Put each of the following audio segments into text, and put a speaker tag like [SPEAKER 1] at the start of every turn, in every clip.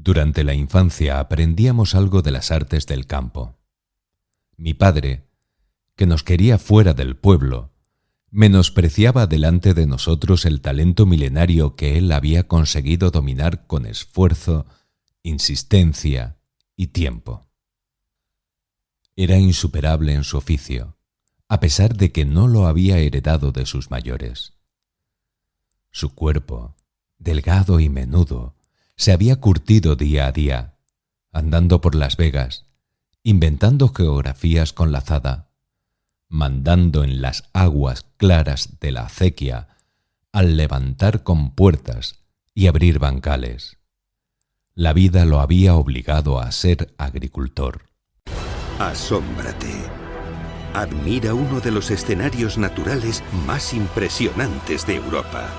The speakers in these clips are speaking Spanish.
[SPEAKER 1] Durante la infancia aprendíamos algo de las artes del campo. Mi padre, que nos quería fuera del pueblo, menospreciaba delante de nosotros el talento milenario que él había conseguido dominar con esfuerzo, insistencia y tiempo. Era insuperable en su oficio, a pesar de que no lo había heredado de sus mayores. Su cuerpo, delgado y menudo, se había curtido día a día, andando por Las Vegas, inventando geografías con la azada, mandando en las aguas claras de la acequia al levantar compuertas y abrir bancales. La vida lo había obligado a ser agricultor.
[SPEAKER 2] Asómbrate. Admira uno de los escenarios naturales más impresionantes de Europa.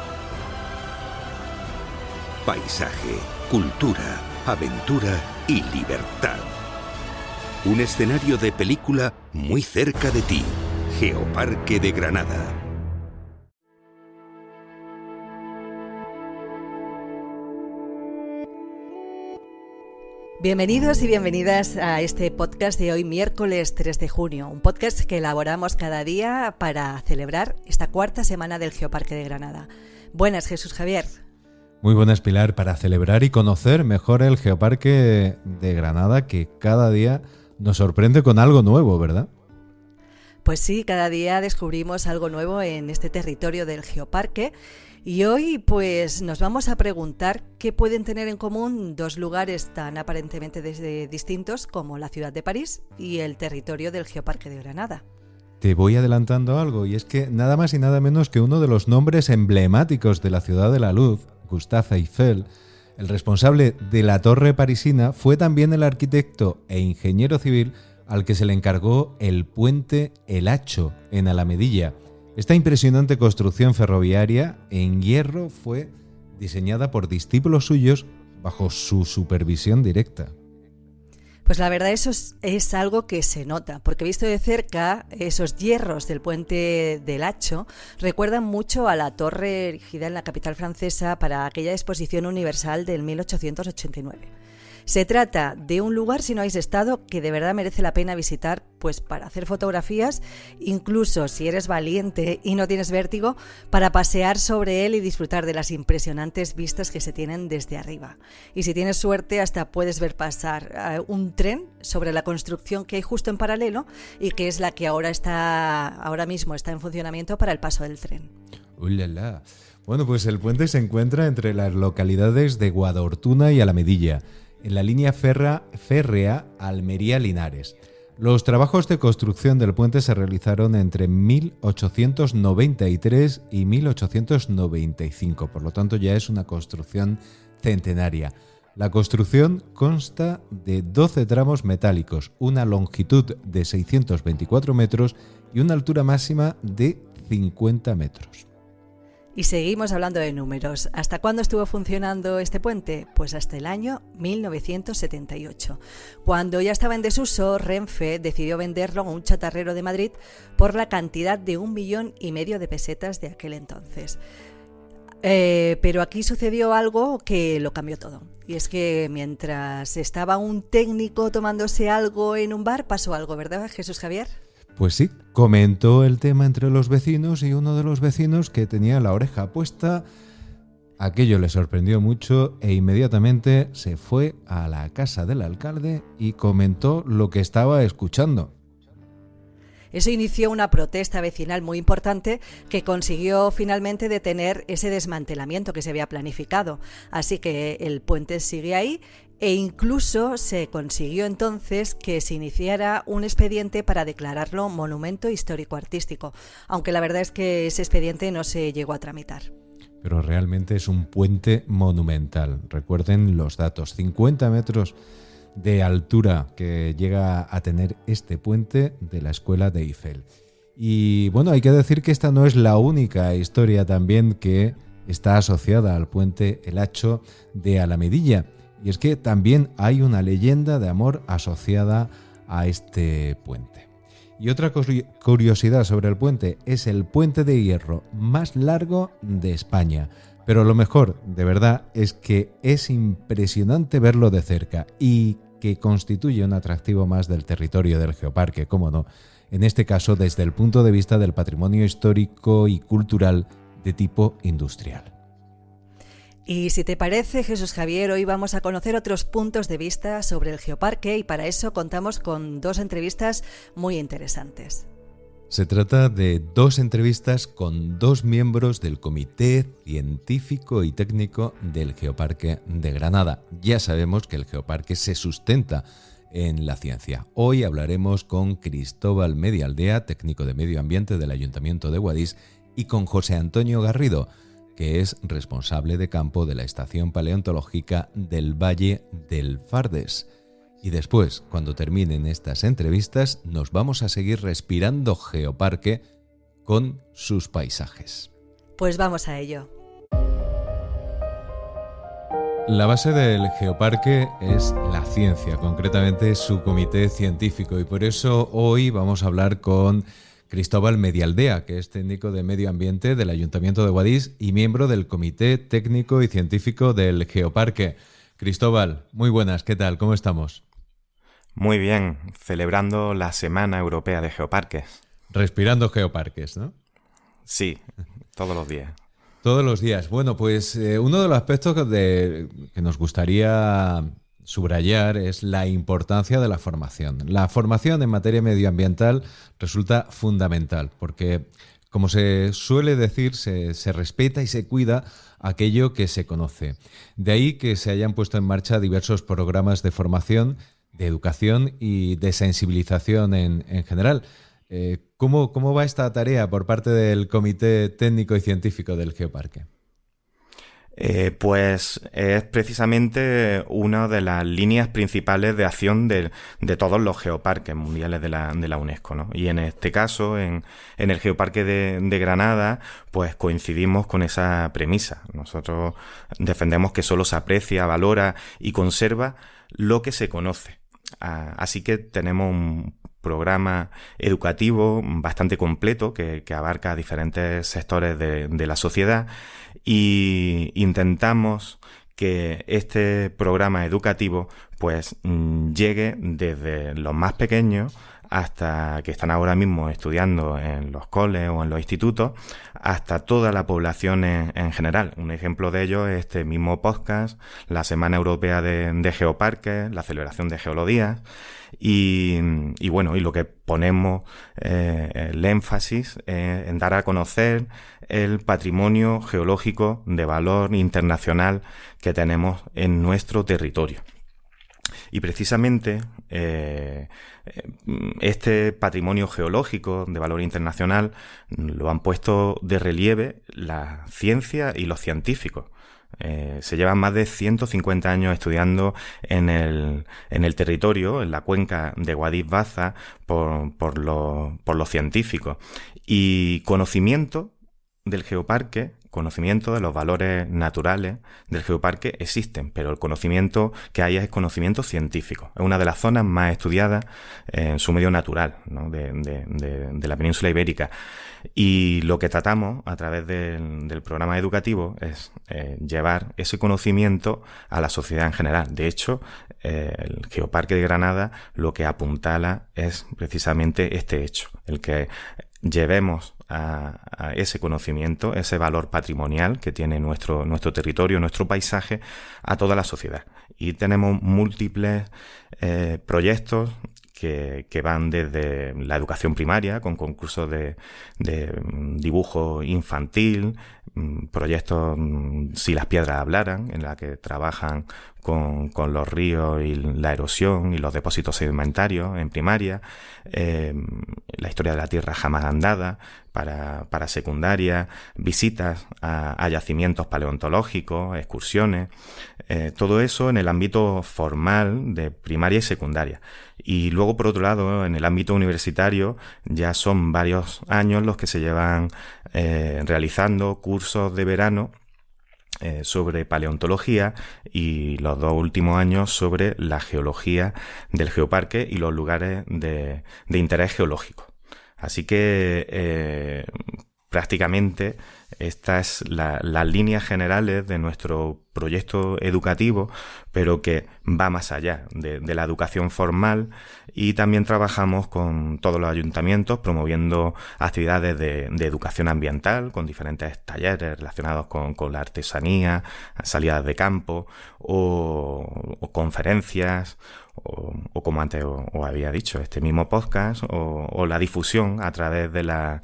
[SPEAKER 2] Paisaje, cultura, aventura y libertad. Un escenario de película muy cerca de ti. Geoparque de Granada.
[SPEAKER 3] Bienvenidos y bienvenidas a este podcast de hoy, miércoles 3 de junio, un podcast que elaboramos cada día para celebrar esta cuarta semana del Geoparque de Granada. Buenas, Jesús Javier.
[SPEAKER 4] Muy buenas, Pilar, para celebrar y conocer mejor el Geoparque de Granada, que cada día nos sorprende con algo nuevo, ¿verdad?
[SPEAKER 3] Pues sí, cada día descubrimos algo nuevo en este territorio del Geoparque. Y hoy pues nos vamos a preguntar qué pueden tener en común dos lugares tan aparentemente distintos como la ciudad de París y el territorio del Geoparque de Granada.
[SPEAKER 4] Te voy adelantando algo, y es que nada más y nada menos que uno de los nombres emblemáticos de la Ciudad de la Luz, Gustave Eiffel, el responsable de la torre parisina, fue también el arquitecto e ingeniero civil al que se le encargó el puente El Hacho en Alamedilla. Esta impresionante construcción ferroviaria en hierro fue diseñada por discípulos suyos bajo su supervisión directa.
[SPEAKER 3] Pues la verdad eso es algo que se nota, porque visto de cerca, esos hierros del puente del Hacho recuerdan mucho a la torre erigida en la capital francesa para aquella exposición universal del 1889. Se trata de un lugar, si no habéis estado, que de verdad merece la pena visitar, pues para hacer fotografías, incluso si eres valiente y no tienes vértigo, para pasear sobre él y disfrutar de las impresionantes vistas que se tienen desde arriba. Y si tienes suerte, hasta puedes ver pasar un tren sobre la construcción que hay justo en paralelo y que es la que ahora mismo está en funcionamiento para el paso del tren.
[SPEAKER 4] ¡Ulala! Bueno, pues el puente se encuentra entre las localidades de Guadortuna y Alamedilla, en la línea férrea Almería-Linares. Los trabajos de construcción del puente se realizaron entre 1893 y 1895, por lo tanto ya es una construcción centenaria. La construcción consta de 12 tramos metálicos, una longitud de 624 metros y una altura máxima de 50 metros.
[SPEAKER 3] Y seguimos hablando de números. ¿Hasta cuándo estuvo funcionando este puente? Pues hasta el año 1978. Cuando ya estaba en desuso, Renfe decidió venderlo a un chatarrero de Madrid por la cantidad de 1,5 millones de pesetas de aquel entonces. Pero aquí sucedió algo que lo cambió todo. Y es que mientras estaba un técnico tomándose algo en un bar, pasó algo, ¿verdad, Jesús Javier?
[SPEAKER 4] Pues sí, comentó el tema entre los vecinos y uno de los vecinos, que tenía la oreja puesta, aquello le sorprendió mucho e inmediatamente se fue a la casa del alcalde y comentó lo que estaba escuchando.
[SPEAKER 3] Eso inició una protesta vecinal muy importante que consiguió finalmente detener ese desmantelamiento que se había planificado. Así que el puente sigue ahí e incluso se consiguió entonces que se iniciara un expediente para declararlo monumento histórico-artístico, aunque la verdad es que ese expediente no se llegó a tramitar.
[SPEAKER 4] Pero realmente es un puente monumental. Recuerden los datos: 50 metros de altura que llega a tener este puente de la Escuela de Eiffel. Y bueno, hay que decir que esta no es la única historia también que está asociada al puente El Hacho de Alamedilla. Y es que también hay una leyenda de amor asociada a este puente. Y otra curiosidad sobre el puente: es el puente de hierro más largo de España. Pero lo mejor, de verdad, es que es impresionante verlo de cerca y que constituye un atractivo más del territorio del Geoparque, cómo no, en este caso desde el punto de vista del patrimonio histórico y cultural de tipo industrial.
[SPEAKER 3] Y si te parece, Jesús Javier, hoy vamos a conocer otros puntos de vista sobre el Geoparque y para eso contamos con 2 entrevistas muy interesantes.
[SPEAKER 4] Se trata de 2 entrevistas con 2 miembros del Comité Científico y Técnico del Geoparque de Granada. Ya sabemos que el Geoparque se sustenta en la ciencia. Hoy hablaremos con Cristóbal Medialdea, técnico de medio ambiente del Ayuntamiento de Guadix, y con José Antonio Garrido, que es responsable de campo de la Estación Paleontológica del Valle del Fardes. Y después, cuando terminen estas entrevistas, nos vamos a seguir respirando Geoparque con sus paisajes.
[SPEAKER 3] Pues vamos a ello.
[SPEAKER 4] La base del Geoparque es la ciencia, concretamente su comité científico, y por eso hoy vamos a hablar con Cristóbal Medialdea, que es técnico de medio ambiente del Ayuntamiento de Guadix y miembro del Comité Técnico y Científico del Geoparque. Cristóbal, muy buenas, ¿qué tal? ¿Cómo estamos?
[SPEAKER 5] Muy bien, celebrando la Semana Europea de Geoparques.
[SPEAKER 4] Respirando geoparques, ¿no?
[SPEAKER 5] Sí, todos los días.
[SPEAKER 4] Todos los días. Bueno, pues uno de los aspectos que nos gustaría subrayar es la importancia de la formación. La formación en materia medioambiental resulta fundamental porque, como se suele decir, se respeta y se cuida aquello que se conoce. De ahí que se hayan puesto en marcha diversos programas de formación, de educación y de sensibilización en general. ¿Cómo va esta tarea por parte del Comité Técnico y Científico del Geoparque?
[SPEAKER 5] Pues es precisamente una de las líneas principales de acción de todos los geoparques mundiales de la UNESCO, ¿no? Y en este caso, en el Geoparque de Granada, pues coincidimos con esa premisa. Nosotros defendemos que solo se aprecia, valora y conserva lo que se conoce. Así que tenemos un programa educativo bastante completo que abarca diferentes sectores de la sociedad y intentamos que este programa educativo pues llegue desde los más pequeños hasta que están ahora mismo estudiando en los coles o en los institutos, hasta toda la población en general. Un ejemplo de ello es este mismo podcast, la Semana Europea de Geoparques, la celebración de Geolodías, y bueno, y lo que ponemos el énfasis en dar a conocer el patrimonio geológico de valor internacional que tenemos en nuestro territorio. Y precisamente este patrimonio geológico de valor internacional lo han puesto de relieve la ciencia y los científicos. Se llevan más de 150 años estudiando en el territorio, en la cuenca de Guadix-Baza, por los científicos. Y conocimiento del geoparque, conocimiento de los valores naturales del geoparque existen, pero el conocimiento que hay es conocimiento científico. Es una de las zonas más estudiadas en su medio natural, ¿no? de la península ibérica. Y lo que tratamos a través del programa educativo es llevar ese conocimiento a la sociedad en general. De hecho, el Geoparque de Granada lo que apuntala es precisamente este hecho, el que llevemos a ese conocimiento, ese valor patrimonial que tiene nuestro territorio, nuestro paisaje, a toda la sociedad. Y tenemos múltiples proyectos que van desde la educación primaria, con concursos de dibujo infantil, proyectos Si las piedras hablaran, en la que trabajan con los ríos y la erosión y los depósitos sedimentarios en primaria, la historia de la tierra jamás andada para secundaria, visitas a yacimientos paleontológicos, excursiones, todo eso en el ámbito formal de primaria y secundaria. Y luego, por otro lado, en el ámbito universitario ya son varios años los que se llevan realizando cursos de verano sobre paleontología y los 2 últimos años sobre la geología del geoparque y los lugares de interés geológico. Así que prácticamente Estas las líneas generales de nuestro proyecto educativo, pero que va más allá de la educación formal, y también trabajamos con todos los ayuntamientos promoviendo actividades de educación ambiental con diferentes talleres relacionados con la artesanía, salidas de campo o conferencias o como antes os había dicho, este mismo podcast o la difusión a través de las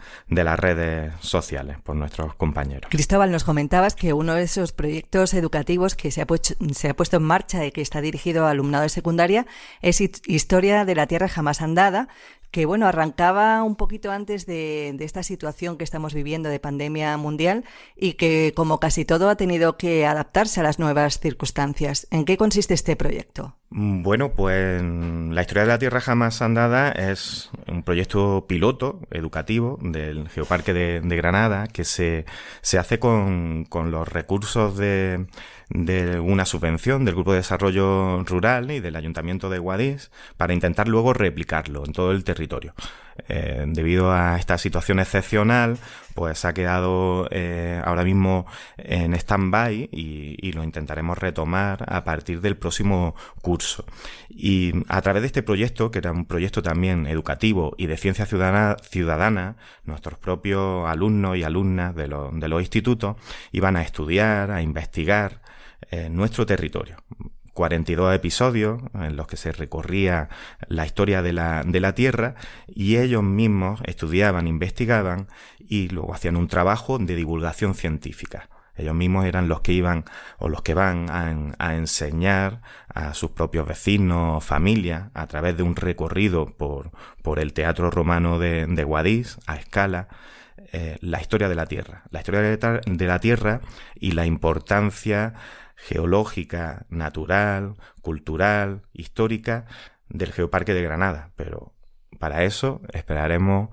[SPEAKER 5] redes sociales por nuestros compañeros.
[SPEAKER 3] Cristóbal, nos comentabas que uno de esos proyectos educativos que se ha puesto en marcha y que está dirigido a alumnado de secundaria es Historia de la Tierra Jamás Andada, que bueno, arrancaba un poquito antes de esta situación que estamos viviendo de pandemia mundial y que, como casi todo, ha tenido que adaptarse a las nuevas circunstancias. ¿En qué consiste este proyecto?
[SPEAKER 5] Bueno, pues la Historia de la Tierra Jamás Andada es un proyecto piloto educativo del Geoparque de Granada que se hace con los recursos de una subvención del Grupo de Desarrollo Rural y del Ayuntamiento de Guadix para intentar luego replicarlo en todo el territorio. Debido a esta situación excepcional, pues ha quedado ahora mismo en stand-by y lo intentaremos retomar a partir del próximo curso. Y a través de este proyecto, que era un proyecto también educativo y de ciencia ciudadana, nuestros propios alumnos y alumnas de los institutos iban a estudiar, a investigar nuestro territorio. 42 episodios en los que se recorría la historia de la Tierra y ellos mismos estudiaban, investigaban y luego hacían un trabajo de divulgación científica. Ellos mismos eran los que iban o los que van a enseñar a sus propios vecinos, familias, a través de un recorrido por el Teatro Romano de Guadix a escala, la historia de la Tierra. La historia de la Tierra y la importancia geológica, natural, cultural, histórica del Geoparque de Granada. Pero para eso esperaremos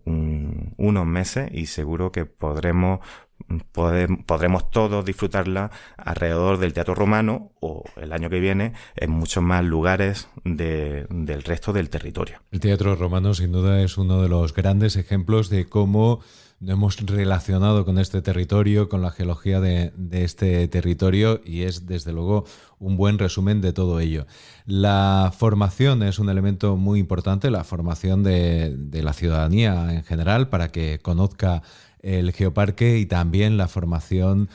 [SPEAKER 5] unos meses y seguro que podremos todos disfrutarla alrededor del Teatro Romano o el año que viene en muchos más lugares del resto del territorio.
[SPEAKER 4] El Teatro Romano sin duda es uno de los grandes ejemplos de cómo nos hemos relacionado con este territorio, con la geología de este territorio, y es desde luego un buen resumen de todo ello. La formación es un elemento muy importante, la formación de la ciudadanía en general para que conozca el geoparque, y también la formación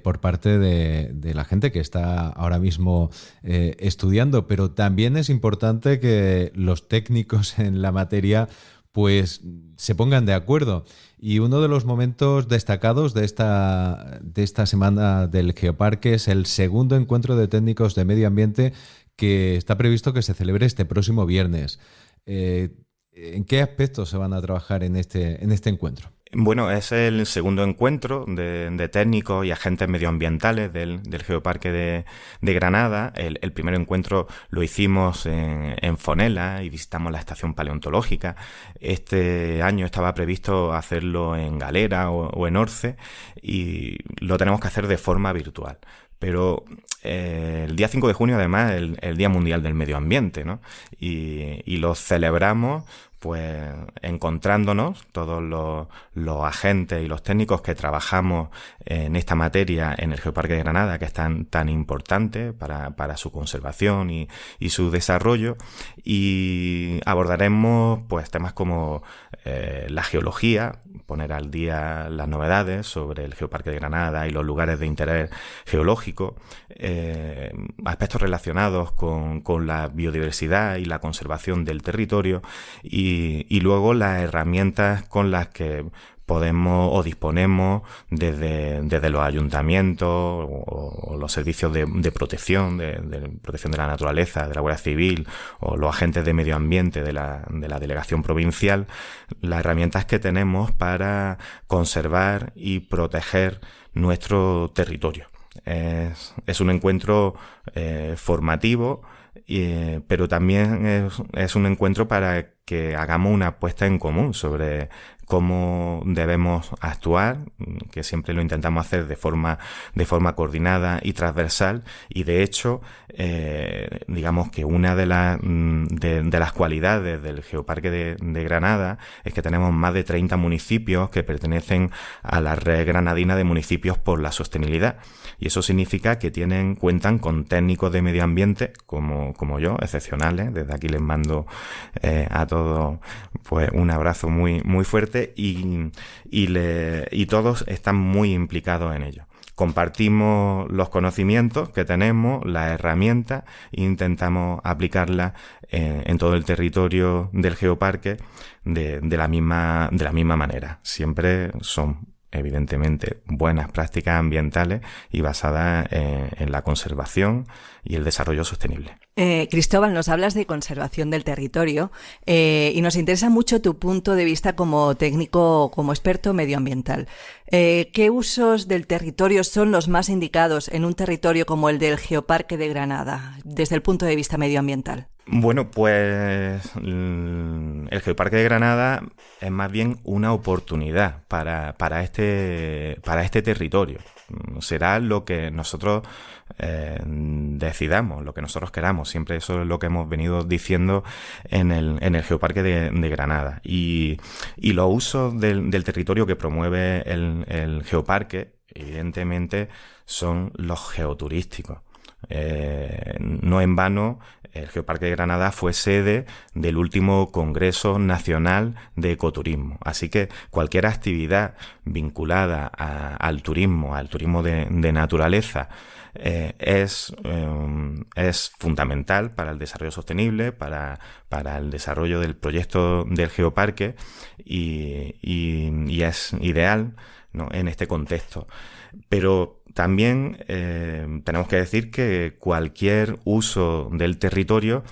[SPEAKER 4] por parte de la gente que está ahora mismo estudiando, pero también es importante que los técnicos en la materia pues se pongan de acuerdo. Y uno de los momentos destacados de esta semana del Geoparque es el segundo encuentro de técnicos de medio ambiente que está previsto que se celebre este próximo viernes. ¿En qué aspectos se van a trabajar en este encuentro?
[SPEAKER 5] Bueno, es el segundo encuentro de técnicos y agentes medioambientales del Geoparque de Granada. El primer encuentro lo hicimos en Fonela y visitamos la estación paleontológica. Este año estaba previsto hacerlo en Galera o en Orce y lo tenemos que hacer de forma virtual. Pero el día 5 de junio, además, el Día Mundial del Medio Ambiente, ¿no? Y lo celebramos pues encontrándonos todos los agentes y los técnicos que trabajamos en esta materia en el Geoparque de Granada, que es tan importante para su conservación y su desarrollo, y abordaremos pues temas como la geología, poner al día las novedades sobre el Geoparque de Granada y los lugares de interés geológico, aspectos relacionados con la biodiversidad y la conservación del territorio, y luego las herramientas con las que podemos o disponemos desde los ayuntamientos o los servicios de protección, de protección de la naturaleza, de la Guardia Civil o los agentes de medio ambiente de la delegación provincial, las herramientas que tenemos para conservar y proteger nuestro territorio. Es un encuentro formativo, pero también es un encuentro para que hagamos una apuesta en común sobre cómo debemos actuar, que siempre lo intentamos hacer de forma coordinada y transversal, y de hecho, digamos que una de las cualidades del Geoparque de Granada es que tenemos más de 30 municipios que pertenecen a la red granadina de municipios por la sostenibilidad, y eso significa que cuentan con técnicos de medio ambiente como yo, excepcionales. Desde aquí les mando a todos pues un abrazo muy, muy fuerte, y todos están muy implicados en ello. Compartimos los conocimientos que tenemos, las herramientas, e intentamos aplicarlas en todo el territorio del Geoparque de la misma manera. Siempre son, evidentemente, buenas prácticas ambientales y basadas en la conservación y el desarrollo sostenible.
[SPEAKER 3] Cristóbal, nos hablas de conservación del territorio y nos interesa mucho tu punto de vista como técnico, como experto medioambienal. ¿Qué usos del territorio son los más indicados en un territorio como el del Geoparque de Granada, desde el punto de vista medioambiental?
[SPEAKER 5] Bueno, pues el Geoparque de Granada es más bien una oportunidad para este territorio. Será lo que nosotros decidamos, lo que nosotros queramos. Siempre eso es lo que hemos venido diciendo en el Geoparque de Granada. Y los usos del territorio que promueve el Geoparque, evidentemente, son los geoturísticos. No en vano, el Geoparque de Granada fue sede del último Congreso Nacional de Ecoturismo. Así que cualquier actividad vinculada al turismo de naturaleza, es fundamental para el desarrollo sostenible, para el desarrollo del proyecto del Geoparque, y es ideal, ¿no?, en este contexto. Pero también tenemos que decir que cualquier uso del territorio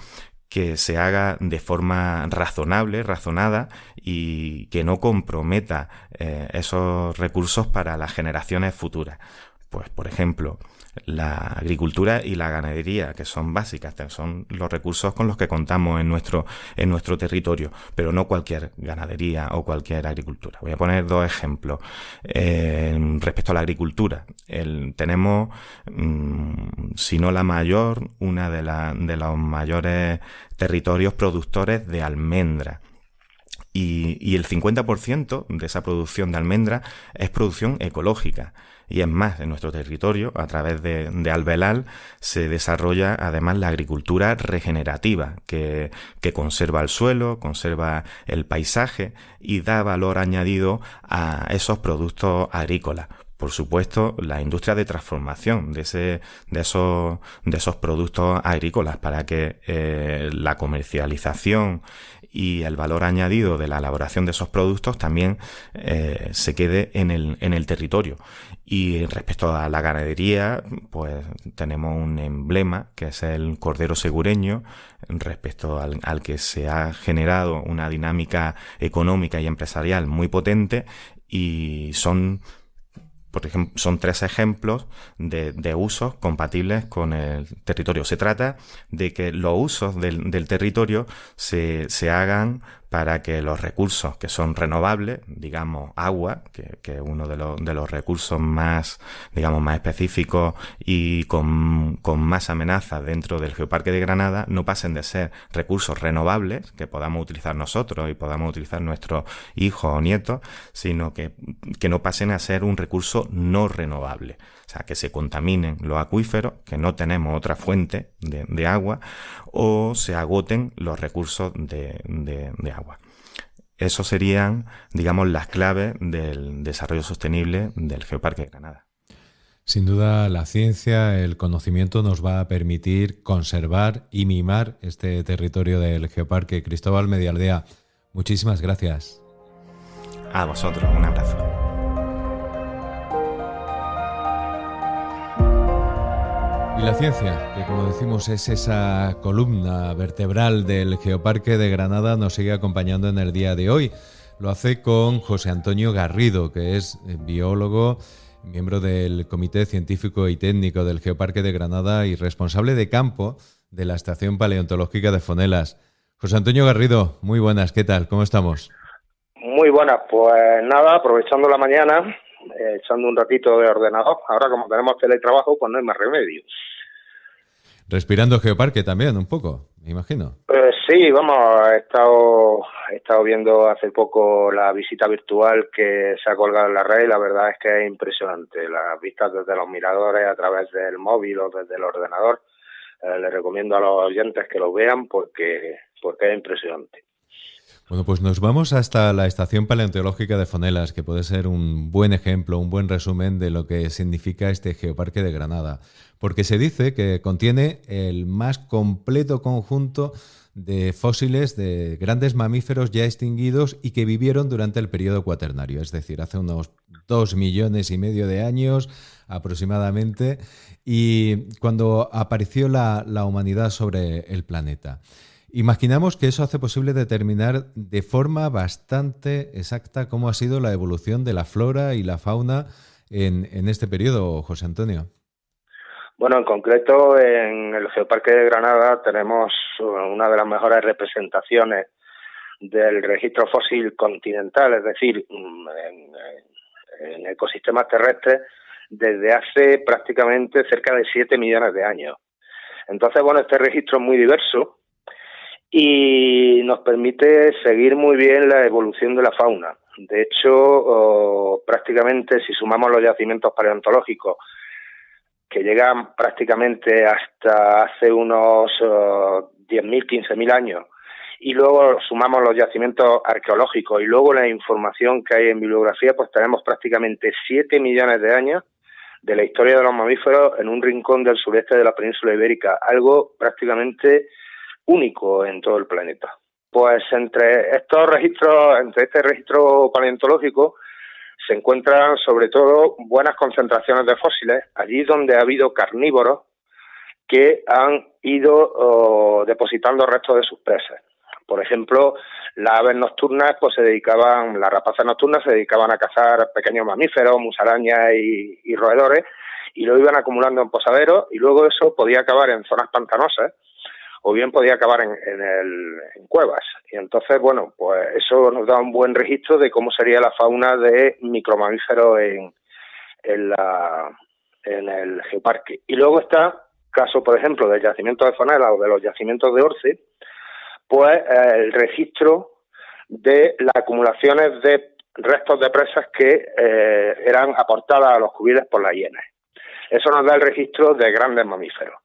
[SPEAKER 5] que se haga de forma razonada, y que no comprometa esos recursos para las generaciones futuras. Pues, por ejemplo, la agricultura y la ganadería, que son básicas, son los recursos con los que contamos en nuestro territorio, pero no cualquier ganadería o cualquier agricultura. Voy a poner dos ejemplos. Respecto a la agricultura, tenemos, si no la mayor, una de los mayores territorios productores de almendra. Y el 50% de esa producción de almendra es producción ecológica. Y es más, en nuestro territorio, a través de Albelal, se desarrolla además la agricultura regenerativa, que conserva el suelo, conserva el paisaje y da valor añadido a esos productos agrícolas. Por supuesto, la industria de transformación de esos productos agrícolas, para que la comercialización y el valor añadido de la elaboración de esos productos también se quede en el territorio. Y respecto a la ganadería, pues tenemos un emblema que es el cordero segureño, respecto al que se ha generado una dinámica económica y empresarial muy potente, y por ejemplo, son 3 ejemplos de usos compatibles con el territorio. Se trata de que los usos del territorio se hagan para que los recursos que son renovables, digamos agua, que es uno de los recursos más, digamos, más específicos y con más amenazas dentro del Geoparque de Granada, no pasen de ser recursos renovables que podamos utilizar nosotros y podamos utilizar nuestros hijos o nietos, sino que no pasen a ser un recurso no renovable. O sea, que se contaminen los acuíferos, que no tenemos otra fuente de agua, o se agoten los recursos de agua. Esos serían, digamos, las claves del desarrollo sostenible del Geoparque de Granada.
[SPEAKER 4] Sin duda, la ciencia, el conocimiento nos va a permitir conservar y mimar este territorio del Geoparque. Cristóbal Medialdea, muchísimas gracias.
[SPEAKER 5] A vosotros, un abrazo.
[SPEAKER 4] Y la ciencia, que como decimos es esa columna vertebral del Geoparque de Granada, nos sigue acompañando en el día de hoy. Lo hace con José Antonio Garrido, que es biólogo, miembro del Comité Científico y Técnico del Geoparque de Granada y responsable de campo de la Estación Paleontológica de Fonelas. José Antonio Garrido, muy buenas, ¿qué tal? ¿Cómo estamos?
[SPEAKER 6] Muy buenas, pues nada, aprovechando la mañana, echando un ratito de ordenador. Ahora como tenemos teletrabajo, pues no hay más remedio.
[SPEAKER 4] Respirando Geoparque también, un poco, me imagino.
[SPEAKER 6] Sí, vamos, he estado viendo hace poco la visita virtual que se ha colgado en la red y la verdad es que es impresionante. Las vistas desde los miradores, a través del móvil o desde el ordenador, les recomiendo a los oyentes que lo vean porque es impresionante.
[SPEAKER 4] Bueno, pues nos vamos hasta la Estación Paleontológica de Fonelas, que puede ser un buen ejemplo, un buen resumen de lo que significa este Geoparque de Granada, porque se dice que contiene el más completo conjunto de fósiles de grandes mamíferos ya extinguidos y que vivieron durante el periodo cuaternario, es decir, hace unos 2,5 millones de años aproximadamente, y cuando apareció la humanidad sobre el planeta. Imaginamos que eso hace posible determinar de forma bastante exacta cómo ha sido la evolución de la flora y la fauna en este periodo, José Antonio.
[SPEAKER 6] Bueno, en concreto en el Geoparque de Granada tenemos una de las mejores representaciones del registro fósil continental, es decir, en ecosistemas terrestres desde hace prácticamente cerca de 7 millones de años. Entonces, bueno, este registro es muy diverso y nos permite seguir muy bien la evolución de la fauna. De hecho, prácticamente si sumamos los yacimientos paleontológicos que llegan prácticamente hasta hace unos 10.000, 15.000 años, y luego sumamos los yacimientos arqueológicos y luego la información que hay en bibliografía, pues tenemos prácticamente 7 millones de años de la historia de los mamíferos en un rincón del sureste de la península ibérica, algo prácticamente único en todo el planeta. Pues entre este registro paleontológico se encuentran sobre todo buenas concentraciones de fósiles, allí donde ha habido carnívoros que han ido depositando restos de sus presas. Por ejemplo, las aves nocturnas, pues las rapaces nocturnas se dedicaban a cazar pequeños mamíferos, musarañas y roedores, y lo iban acumulando en posaderos, y luego eso podía acabar en zonas pantanosas, o bien podía acabar en cuevas. Y entonces, bueno, pues eso nos da un buen registro de cómo sería la fauna de micromamíferos en el geoparque. Y luego está, caso por ejemplo del yacimiento de Fonelas o de los yacimientos de Orce, pues el registro de las acumulaciones de restos de presas que eran aportadas a los cubiles por las hienas. Eso nos da el registro de grandes mamíferos.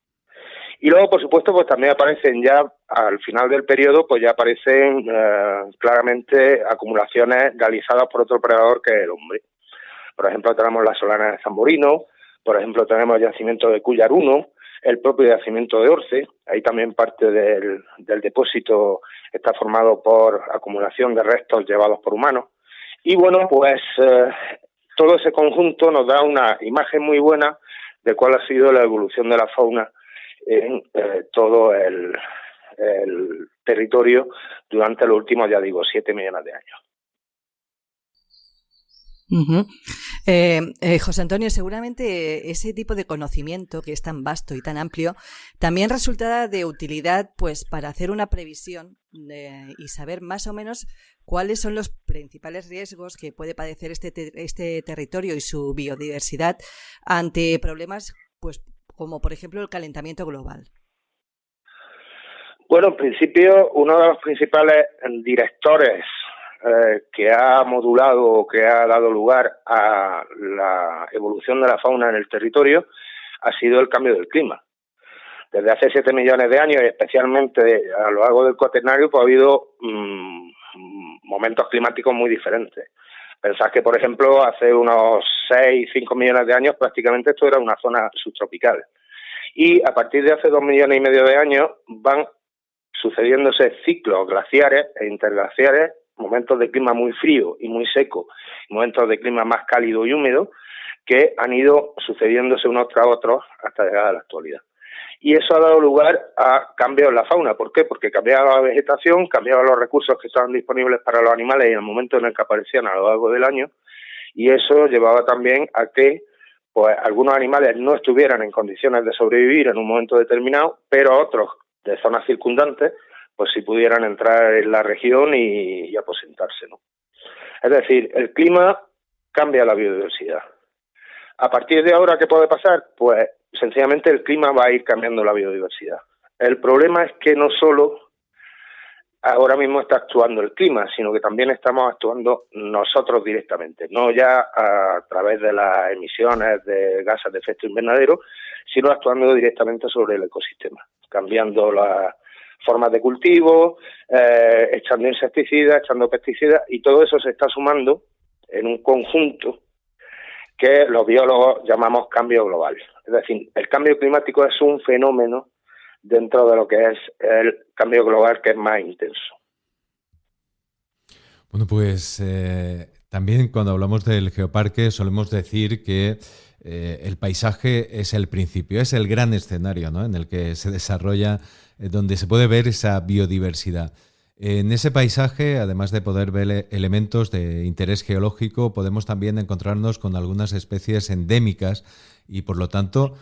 [SPEAKER 6] Y luego, por supuesto, pues también aparecen ya, al final del periodo, pues ya aparecen claramente acumulaciones realizadas por otro predador que es el hombre. Por ejemplo, tenemos la Solana de Zamborino, por ejemplo, tenemos el yacimiento de Cúllar 1, el propio yacimiento de Orce, ahí también parte del depósito está formado por acumulación de restos llevados por humanos. Y bueno, pues todo ese conjunto nos da una imagen muy buena de cuál ha sido la evolución de la fauna en todo el territorio durante los últimos, ya digo, 7 millones de años.
[SPEAKER 3] José Antonio, seguramente ese tipo de conocimiento que es tan vasto y tan amplio también resultará de utilidad pues para hacer una previsión y saber más o menos cuáles son los principales riesgos que puede padecer este territorio y su biodiversidad ante problemas pues como por ejemplo el calentamiento global.
[SPEAKER 6] Bueno, en principio, uno de los principales directores que ha modulado o que ha dado lugar a la evolución de la fauna en el territorio ha sido el cambio del clima. Desde hace 7 millones de años, y especialmente a lo largo del cuaternario, pues ha habido momentos climáticos muy diferentes. Pensad que, por ejemplo, hace unos 6, 5 millones de años prácticamente esto era una zona subtropical. Y a partir de hace 2,5 millones de años van sucediéndose ciclos glaciares e interglaciares, momentos de clima muy frío y muy seco, momentos de clima más cálido y húmedo, que han ido sucediéndose unos tras otros hasta llegar a la actualidad. Y eso ha dado lugar a cambios en la fauna. ¿Por qué? Porque cambiaba la vegetación, cambiaban los recursos que estaban disponibles para los animales en el momento en el que aparecían a lo largo del año, y eso llevaba también a que pues algunos animales no estuvieran en condiciones de sobrevivir en un momento determinado, pero otros de zonas circundantes pues si pudieran entrar en la región y aposentarse, ¿no? Es decir, el clima cambia la biodiversidad. A partir de ahora, ¿qué puede pasar? Pues sencillamente el clima va a ir cambiando la biodiversidad. El problema es que no solo ahora mismo está actuando el clima, sino que también estamos actuando nosotros directamente, no ya a través de las emisiones de gases de efecto invernadero, sino actuando directamente sobre el ecosistema, cambiando las formas de cultivo, echando insecticidas, echando pesticidas, y todo eso se está sumando en un conjunto que los biólogos llamamos cambio global. Es decir, el cambio climático es un fenómeno dentro de lo que es el cambio global, que es más intenso.
[SPEAKER 4] Bueno, pues también cuando hablamos del geoparque solemos decir que el paisaje es el principio, es el gran escenario, ¿no?, en el que se desarrolla, donde se puede ver esa biodiversidad. En ese paisaje, además de poder ver elementos de interés geológico, podemos también encontrarnos con algunas especies endémicas y, por lo tanto,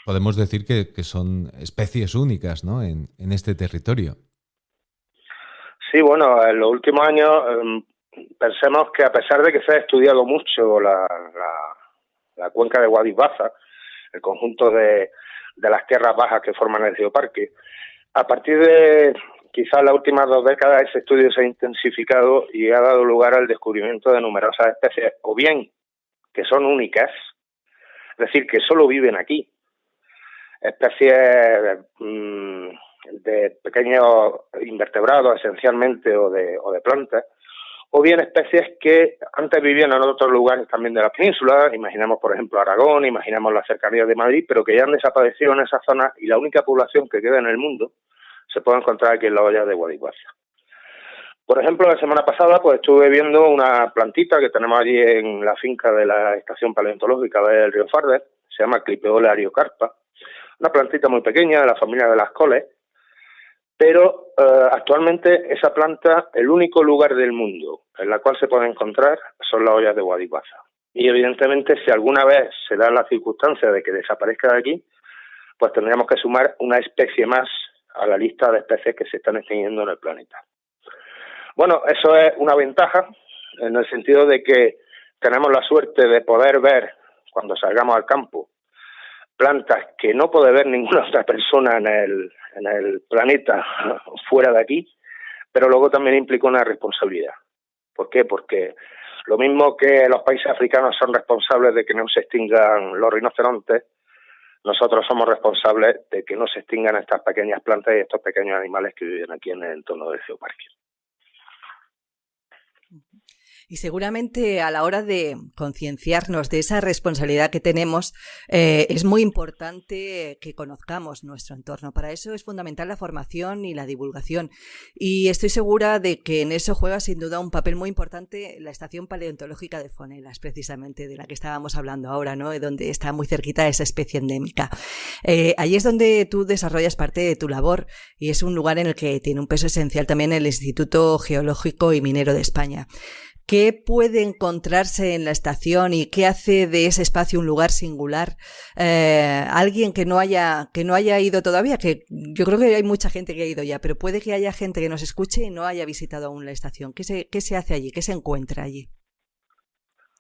[SPEAKER 4] podemos decir que son especies únicas, ¿no?, en este territorio.
[SPEAKER 6] Sí, bueno, en los últimos años pensemos que, a pesar de que se ha estudiado mucho la cuenca de Guadix-Baza, el conjunto de las tierras bajas que forman el geoparque, a partir de quizás las últimas 2 décadas ese estudio se ha intensificado y ha dado lugar al descubrimiento de numerosas especies, o bien que son únicas, es decir, que solo viven aquí, especies de pequeños invertebrados esencialmente o de plantas, o bien especies que antes vivían en otros lugares también de la península, imaginemos por ejemplo Aragón, imaginemos las cercanías de Madrid, pero que ya han desaparecido en esa zona, y la única población que queda en el mundo se puede encontrar aquí en la hoya de Guadix-Baza. Por ejemplo, la semana pasada pues estuve viendo una plantita que tenemos allí en la finca de la Estación Paleontológica del Río Fardes, se llama Clipeola ariocarpa, una plantita muy pequeña de la familia de las coles, pero actualmente esa planta, el único lugar del mundo en la cual se puede encontrar son las hoyas de Guadix-Baza. Y evidentemente, si alguna vez se da la circunstancia de que desaparezca de aquí, pues tendríamos que sumar una especie más a la lista de especies que se están extinguiendo en el planeta. Bueno, eso es una ventaja, en el sentido de que tenemos la suerte de poder ver, cuando salgamos al campo, plantas que no puede ver ninguna otra persona en el planeta fuera de aquí, pero luego también implica una responsabilidad. ¿Por qué? Porque lo mismo que los países africanos son responsables de que no se extingan los rinocerontes, nosotros somos responsables de que no se extingan estas pequeñas plantas y estos pequeños animales que viven aquí en el entorno del geoparque.
[SPEAKER 3] Y seguramente a la hora de concienciarnos de esa responsabilidad que tenemos, es muy importante que conozcamos nuestro entorno. Para eso es fundamental la formación y la divulgación. Y estoy segura de que en eso juega sin duda un papel muy importante la Estación Paleontológica de Fonelas, precisamente de la que estábamos hablando ahora, ¿no?, donde está muy cerquita esa especie endémica. Allí es donde tú desarrollas parte de tu labor, y es un lugar en el que tiene un peso esencial también el Instituto Geológico y Minero de España. ¿Qué puede encontrarse en la estación y qué hace de ese espacio un lugar singular? Alguien que no haya ido todavía, que yo creo que hay mucha gente que ha ido ya, pero puede que haya gente que nos escuche y no haya visitado aún la estación. ¿Qué se hace allí? ¿Qué se encuentra allí?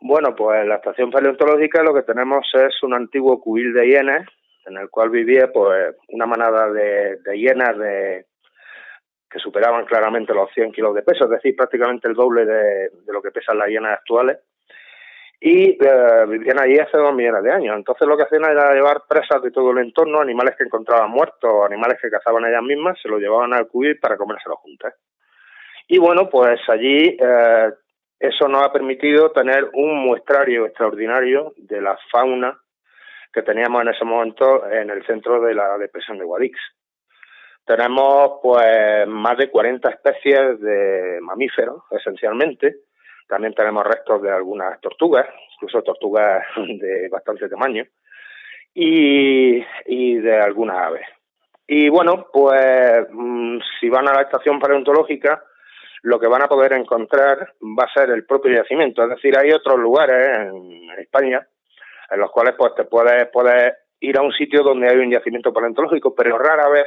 [SPEAKER 6] Bueno, pues en la estación paleontológica lo que tenemos es un antiguo cubil de hienas, en el cual vivía pues una manada de hienas que superaban claramente los 100 kilos de peso, es decir, prácticamente el doble de lo que pesan las hienas actuales, y vivían allí hace 2 millones de años. Entonces lo que hacían era llevar presas de todo el entorno, animales que encontraban muertos, animales que cazaban ellas mismas, se los llevaban al cubil para comérselos juntas. Y bueno, pues allí eso nos ha permitido tener un muestrario extraordinario de la fauna que teníamos en ese momento en el centro de la depresión de Guadix. Tenemos pues más de 40 especies de mamíferos, esencialmente. También tenemos restos de algunas tortugas, incluso tortugas de bastante tamaño, y de algunas aves. Y bueno, pues si van a la estación paleontológica, lo que van a poder encontrar va a ser el propio yacimiento. Es decir, hay otros lugares en España en los cuales pues te puedes ir a un sitio donde hay un yacimiento paleontológico, pero rara vez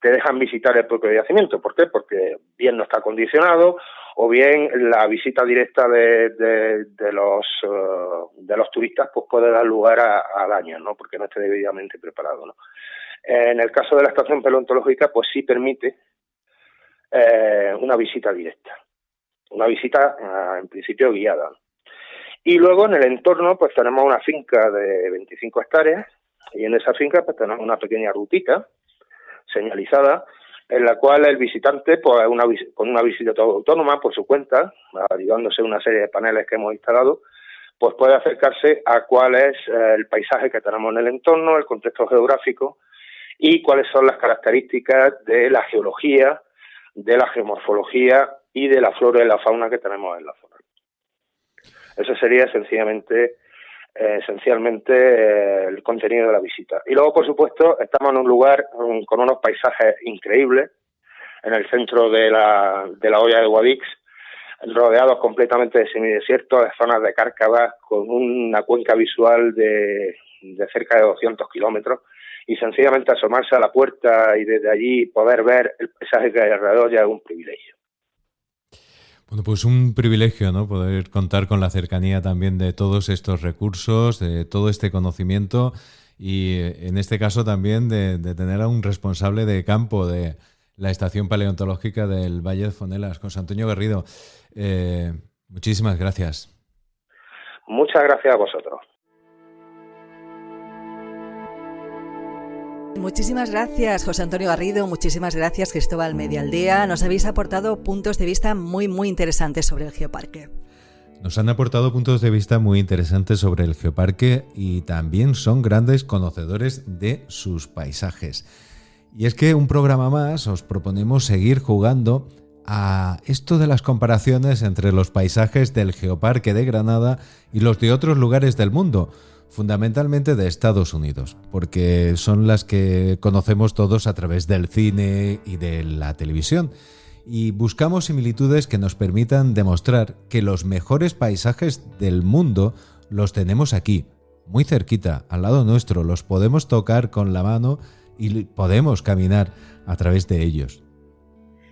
[SPEAKER 6] te dejan visitar el propio yacimiento. ¿Por qué? Porque bien no está acondicionado, o bien la visita directa de los turistas pues puede dar lugar a daños, ¿no? Porque no esté debidamente preparado, ¿no? En el caso de la estación paleontológica, pues sí permite una visita directa, una visita en principio guiada. Y luego en el entorno pues tenemos una finca de 25 hectáreas, y en esa finca pues tenemos una pequeña rutita señalizada, en la cual el visitante, pues con una visita autónoma por su cuenta, ayudándose una serie de paneles que hemos instalado, pues puede acercarse a cuál es el paisaje que tenemos en el entorno, el contexto geográfico y cuáles son las características de la geología, de la geomorfología y de la flora y la fauna que tenemos en la zona. Eso sería esencialmente el contenido de la visita. Y luego, por supuesto, estamos en un lugar con unos paisajes increíbles, en el centro de la hoya de Guadix, rodeados completamente de semidesiertos, de zonas de cárcavas, con una cuenca visual de cerca de 200 kilómetros, y sencillamente asomarse a la puerta y desde allí poder ver el paisaje que hay alrededor ya es un privilegio.
[SPEAKER 4] Bueno, pues un privilegio, ¿no? Poder contar con la cercanía también de todos estos recursos, de todo este conocimiento y en este caso también de tener a un responsable de campo de la Estación Paleontológica del Valle de Fonelas, José Antonio Garrido. Muchísimas gracias.
[SPEAKER 6] Muchas gracias a vosotros.
[SPEAKER 3] Muchísimas gracias, José Antonio Garrido. Muchísimas gracias, Cristóbal Medialdea. Nos habéis aportado puntos de vista muy, muy interesantes sobre el Geoparque.
[SPEAKER 4] Nos han aportado puntos de vista muy interesantes sobre el Geoparque y también son grandes conocedores de sus paisajes. Y es que un programa más os proponemos seguir jugando a esto de las comparaciones entre los paisajes del Geoparque de Granada y los de otros lugares del mundo, fundamentalmente de Estados Unidos, porque son las que conocemos todos a través del cine y de la televisión. Y buscamos similitudes que nos permitan demostrar que los mejores paisajes del mundo los tenemos aquí, muy cerquita, al lado nuestro, los podemos tocar con la mano y podemos caminar a través de ellos.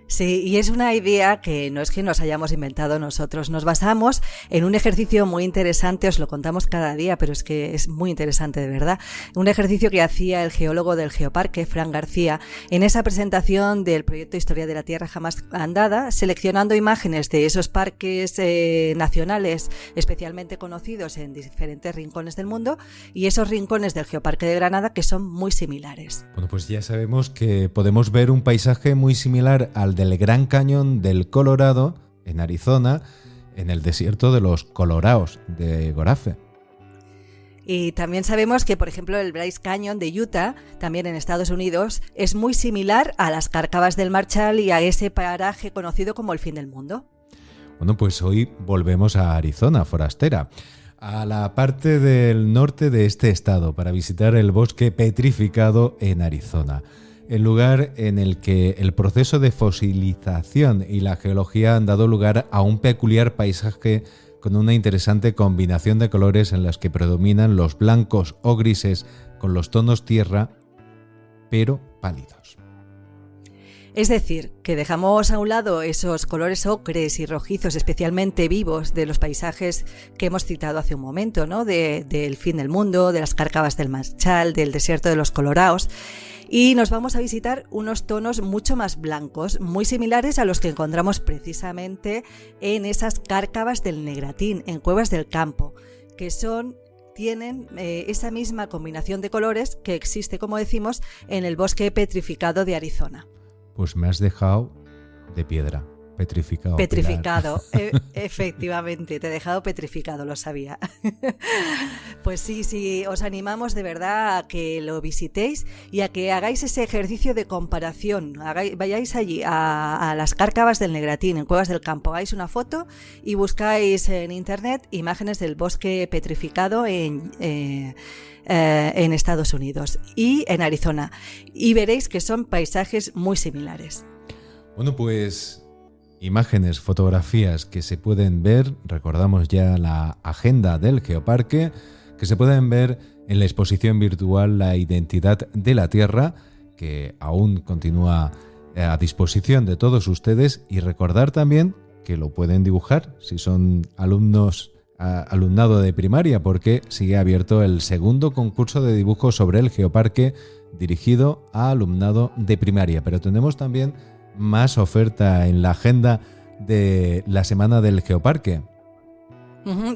[SPEAKER 3] Sí, y es una idea que no es que nos hayamos inventado nosotros. Nos basamos en un ejercicio muy interesante, os lo contamos cada día, pero es que es muy interesante de verdad. Un ejercicio que hacía el geólogo del Geoparque, Fran García, en esa presentación del proyecto Historia de la Tierra Jamás Andada, seleccionando imágenes de esos parques nacionales especialmente conocidos en diferentes rincones del mundo y esos rincones del Geoparque de Granada que son muy similares.
[SPEAKER 4] Bueno, pues ya sabemos que podemos ver un paisaje muy similar al del Gran Cañón del Colorado, en Arizona, en el desierto de los Colorados de Gorafe.
[SPEAKER 3] Y también sabemos que, por ejemplo, el Bryce Canyon de Utah, también en Estados Unidos, es muy similar a las Cárcavas del Marshall y a ese paraje conocido como el fin del mundo.
[SPEAKER 4] Bueno, pues hoy volvemos a Arizona, forastera, a la parte del norte de este estado, para visitar el bosque petrificado en Arizona. El lugar en el que el proceso de fosilización y la geología han dado lugar a un peculiar paisaje con una interesante combinación de colores en las que predominan los blancos o grises con los tonos tierra, pero pálidos.
[SPEAKER 3] Es decir, que dejamos a un lado esos colores ocres y rojizos especialmente vivos de los paisajes que hemos citado hace un momento, ¿no? Del fin del mundo, de las Cárcavas del Marshall, del desierto de los Colorados. Y nos vamos a visitar unos tonos mucho más blancos, muy similares a los que encontramos precisamente en esas Cárcavas del Negratín, en Cuevas del Campo, que tienen esa misma combinación de colores que existe, como decimos, en el bosque petrificado de Arizona.
[SPEAKER 4] Pues me has dejado de piedra. Petrificado.
[SPEAKER 3] Petrificado, efectivamente, te he dejado petrificado, lo sabía. Pues sí, os animamos de verdad a que lo visitéis y a que hagáis ese ejercicio de comparación. Vayáis allí a las Cárcavas del Negratín, en Cuevas del Campo, hagáis una foto y buscáis en internet imágenes del bosque petrificado en Estados Unidos y en Arizona, y veréis que son paisajes muy similares.
[SPEAKER 4] Bueno, pues imágenes, fotografías que se pueden ver, recordamos ya la agenda del Geoparque, que se pueden ver en la exposición virtual La Identidad de la Tierra, que aún continúa a disposición de todos ustedes, y recordar también que lo pueden dibujar si son alumnado de primaria, porque sigue abierto el segundo concurso de dibujo sobre el Geoparque dirigido a alumnado de primaria. Pero tenemos también más oferta en la agenda de la semana del Geoparque.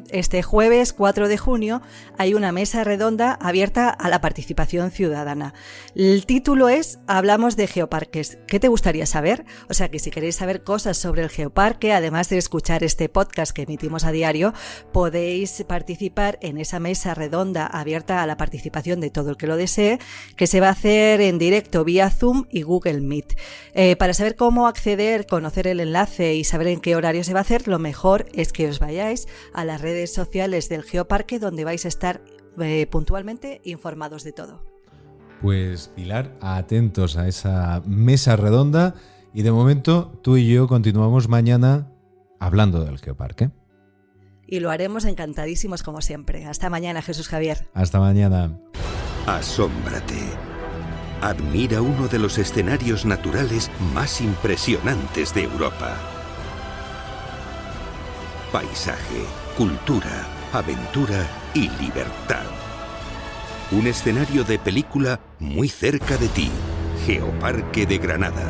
[SPEAKER 3] Este jueves 4 de junio hay una mesa redonda abierta a la participación ciudadana. El título es Hablamos de Geoparques. ¿Qué te gustaría saber? O sea que si queréis saber cosas sobre el Geoparque, además de escuchar este podcast que emitimos a diario, podéis participar en esa mesa redonda abierta a la participación de todo el que lo desee, que se va a hacer en directo vía Zoom y Google Meet. Para saber cómo acceder, conocer el enlace y saber en qué horario se va a hacer, lo mejor es que os vayáis a las redes sociales del Geoparque, donde vais a estar puntualmente informados de todo.
[SPEAKER 4] Pues Pilar, atentos a esa mesa redonda, y de momento tú y yo continuamos mañana hablando del Geoparque.
[SPEAKER 3] Y lo haremos encantadísimos como siempre. Hasta mañana, Jesús Javier.
[SPEAKER 4] Hasta mañana.
[SPEAKER 2] Asómbrate. Admira uno de los escenarios naturales más impresionantes de Europa. Paisaje, cultura, aventura y libertad. Un escenario de película muy cerca de ti. Geoparque de Granada.